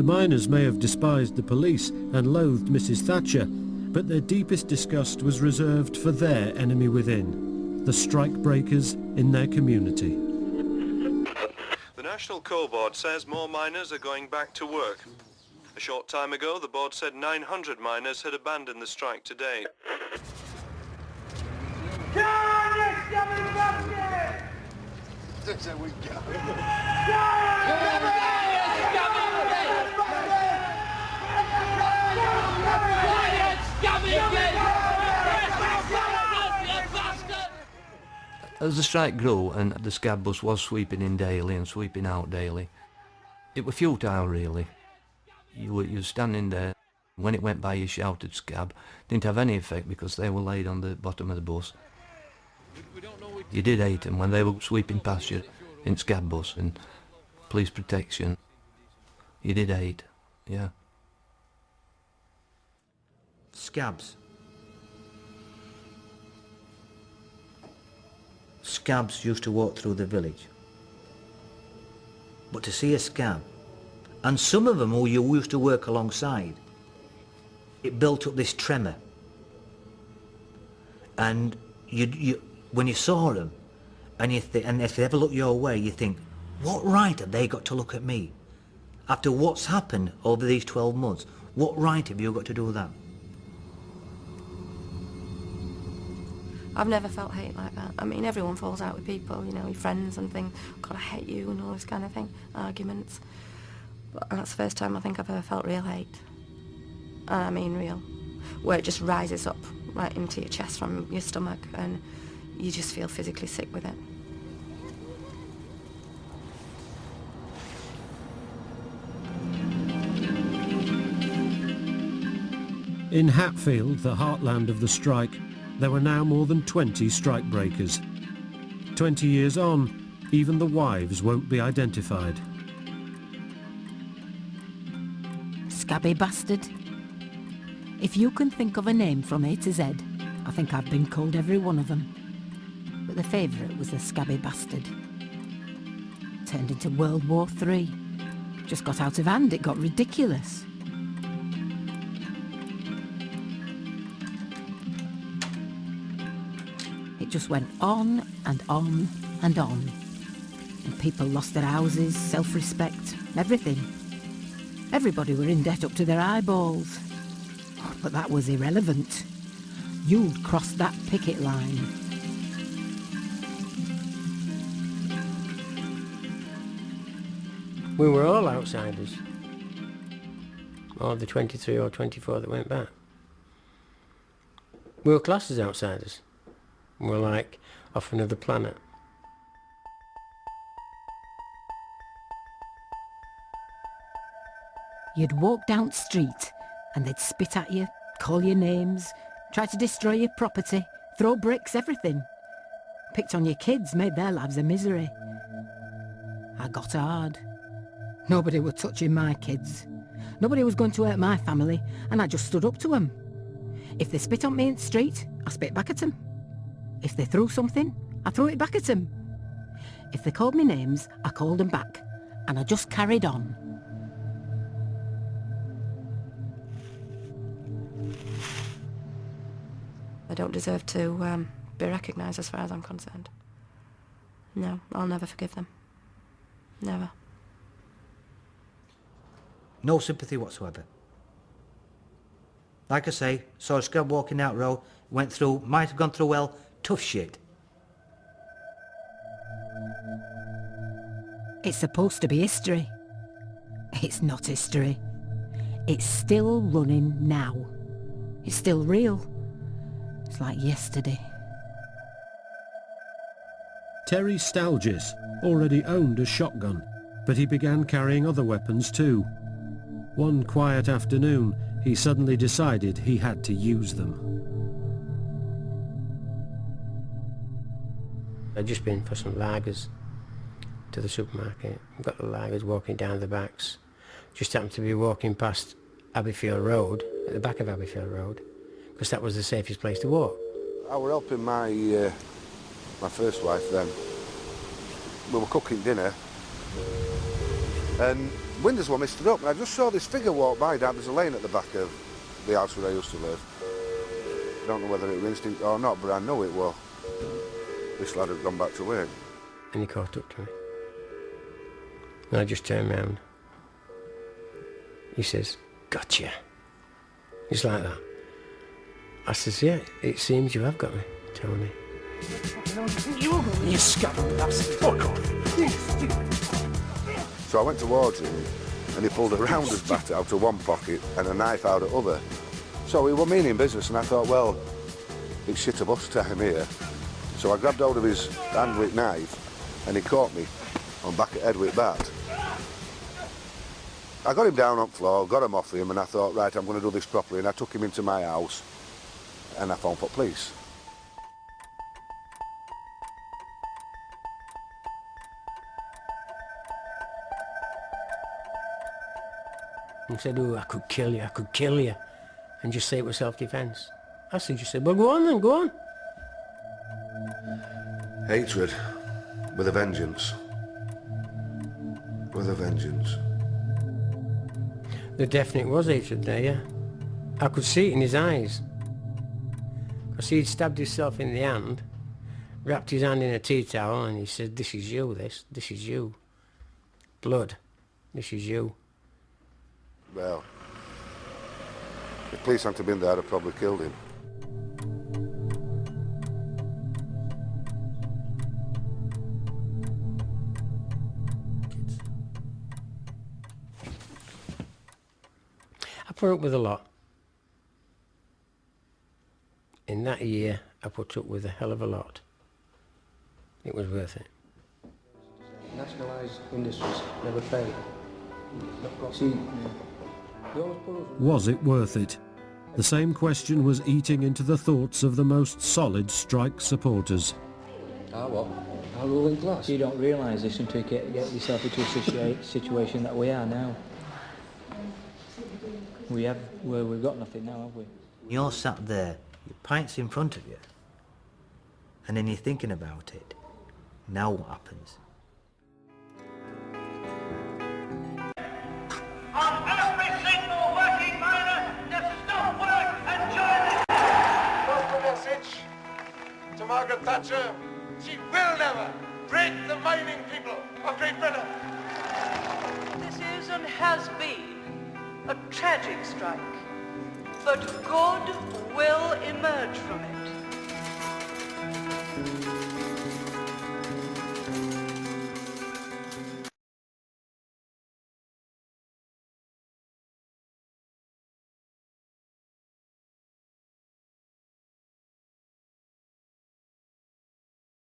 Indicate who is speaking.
Speaker 1: The miners may have despised the police and loathed Mrs. Thatcher, but their deepest disgust was reserved for their enemy within, the strike breakers in their community.
Speaker 2: The National Coal Board says more miners are going back to work. A short time ago, the board said 900 miners had abandoned the strike today.
Speaker 3: As the strike grew and the Scab bus was sweeping in daily and sweeping out daily, it was futile really. You were standing there, when it went by you shouted Scab, didn't have any effect because they were laid on the bottom of the bus. You did hate them when they were sweeping past you in Scab bus and police protection. You did hate, yeah.
Speaker 4: Scabs. Scabs used to walk through the village. But to see a scab, and some of them who you used to work alongside, it built up this tremor. And when you saw them, and if they ever look your way, you think, what right have they got to look at me? After what's happened over these 12 months, what right have you got to do that?
Speaker 5: I've never felt hate like that. I mean, everyone falls out with people, you know, your friends and think, God, I hate you and all this kind of thing, arguments. But that's the first time I think I've ever felt real hate. I mean real. Where it just rises up right into your chest from your stomach and you just feel physically sick with it.
Speaker 1: In Hatfield, the heartland of the strike, there were now more than 20 strike breakers. 20 years on, even the wives won't be identified.
Speaker 6: Scabby bastard. If you can think of a name from A to Z, I think I've been called every one of them. But the favourite was the Scabby bastard. Turned into World War III. Just got out of hand, it got ridiculous. It just went on and on and on. And people lost their houses, self-respect, everything. Everybody were in debt up to their eyeballs. But that was irrelevant. You'd crossed that picket line.
Speaker 7: We were all outsiders. All the 23 or 24 that went back. We were classed as outsiders. We were like off another planet.
Speaker 6: You'd walk down the street and they'd spit at you, call you names, try to destroy your property, throw bricks, everything. Picked on your kids, made their lives a misery. I got hard. Nobody was touching my kids. Nobody was going to hurt my family, and I just stood up to them. If they spit on me in the street, I spit back at them. If they threw something, I threw it back at them. If they called me names, I called them back, and I just carried on.
Speaker 5: I don't deserve to be recognised as far as I'm concerned. No, I'll never forgive them. Never.
Speaker 4: No sympathy whatsoever. Like I say, saw a scab walking out road, went through, might have gone through well, tough shit.
Speaker 6: It's supposed to be history. It's not history. It's still running now. It's still real. It's like yesterday.
Speaker 1: Terry Stalgis already owned a shotgun, but he began carrying other weapons too. One quiet afternoon, he suddenly decided he had to use them.
Speaker 7: I'd just been for some lagers to the supermarket. Got the lagers walking down the backs. Just happened to be walking past Abbeyfield Road, at the back of Abbeyfield Road, because that was the safest place to walk.
Speaker 8: I were helping my first wife then. We were cooking dinner, and windows were misted up, and I just saw this figure walk by down. There's a lane at the back of the house where I used to live. I don't know whether it was instinct or not, but I know it was. This lad had gone back to work.
Speaker 7: And he caught up to me. And I just turned round. He says, "Gotcha." It's like that. I says, "Yeah, it seems you have got me, Tony." You scab bastard. Fuck off.
Speaker 8: So I went towards him, and he pulled a rounder's bat out of one pocket and a knife out of the other. So we were meaning business, and I thought, well, it's shit a bus time here. So I grabbed hold of his hand with knife, and he caught me on back of head with bat. I got him down on the floor, got him off him, and I thought, right, I'm going to do this properly. And I took him into my house, and I phoned for police.
Speaker 7: He said, "Oh, I could kill you, and just say it was self-defence." I said, "Just said, well, go on then, go on."
Speaker 8: Hatred, with a vengeance. With a vengeance.
Speaker 7: There definitely was hatred there, yeah. I could see it in his eyes. Because he'd stabbed himself in the hand, wrapped his hand in a tea towel, and he said, "This is you, this is you. Blood, this is you."
Speaker 8: Well, if police hadn't been there, I'd have probably killed him.
Speaker 7: I put up with a lot. In that year, I put up with a hell of a lot. It was worth it.
Speaker 9: Nationalised industries never fail. See,
Speaker 1: Was it worth it? The same question was eating into the thoughts of the most solid strike supporters.
Speaker 9: what? Our ruling class.
Speaker 10: You don't realise this until you get yourself into a situation that we are now. We've got nothing now, have we?
Speaker 4: You're sat there, your pint's in front of you, and then you're thinking about it. Now what happens?
Speaker 11: On every single working miner to stop work and join it!
Speaker 12: What's the message to Margaret Thatcher? She will never break the mining people of Great Britain.
Speaker 11: This is and has been a tragic strike, but good will emerge from it.